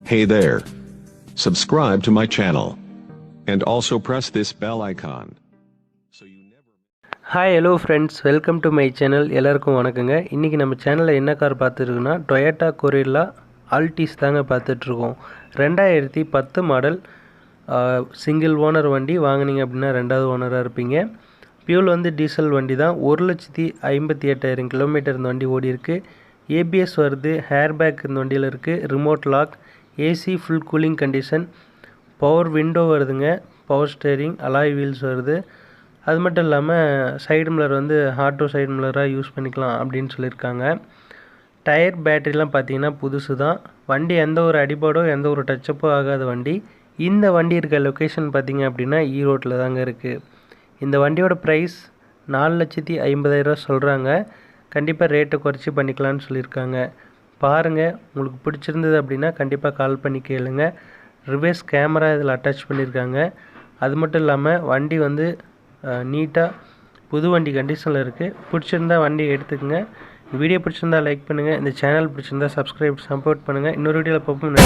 Hey there. Subscribe to my channel. And also press this bell icon. Hi hello friends, welcome to my channel. எல்லாருக்கும் வணக்கங்க. இன்றைக்கி நம்ம சேனலில் என்ன car பார்த்துருக்குன்னா Toyota gorilla Altis தாங்க பார்த்துட்ருக்கோம். 2010 மாடல் சிங்கிள் ஓனர் வண்டி. வாங்கினீங்க அப்படின்னா 2வது ஓனராக இருப்பீங்க. பியூல் வந்து டீசல் வண்டி தான். 1,58,000 கிலோமீட்டர் இந்த வண்டி ஓடி இருக்குது. ஏபிஎஸ் வருது, ஹேர் பேக் இந்த வண்டியில் இருக்குது, remote lock, AC full cooling condition, power window வருதுங்க, பவர் ஸ்டேரிங், அலாய் வீல்ஸ் வருது. அது மட்டும் இல்லாமல் சைடு மிரர் வந்து ஆட்டோ சைடு மிரராக யூஸ் பண்ணிக்கலாம் அப்படின்னு சொல்லியிருக்காங்க. டயர் பேட்டரிலாம் பார்த்தீங்கன்னா புதுசு தான். வண்டி எந்த ஒரு அடிபாடோ எந்த ஒரு டச்சப்போ ஆகாத வண்டி. இந்த வண்டி இருக்க லொக்கேஷன் பார்த்திங்க அப்படின்னா ஈரோட்டில் தாங்க இருக்குது. இந்த வண்டியோட ப்ரைஸ் 4,50,000 சொல்கிறாங்க. கண்டிப்பாக ரேட்டை குறைச்சி பண்ணிக்கலான்னு சொல்லியிருக்காங்க. பாருங்கள், உங்களுக்கு பிடிச்சிருந்தது அப்படின்னா கண்டிப்பாக கால் பண்ணி கேளுங்க. ரிவர்ஸ் கேமரா இதில் அட்டாச் பண்ணியிருக்காங்க. அது மட்டும் இல்லாமல் வண்டி வந்து நீட்டாக புது வண்டி கண்டிஷனில் இருக்குது. பிடிச்சிருந்தா வண்டி எடுத்துக்கோங்க. வீடியோ பிடிச்சிருந்தா லைக் பண்ணுங்கள். இந்த சேனல் பிடிச்சிருந்தா சப்ஸ்கிரைப் சப்போர்ட் பண்ணுங்கள். இன்னொரு வீடியோவில் பார்ப்போம்.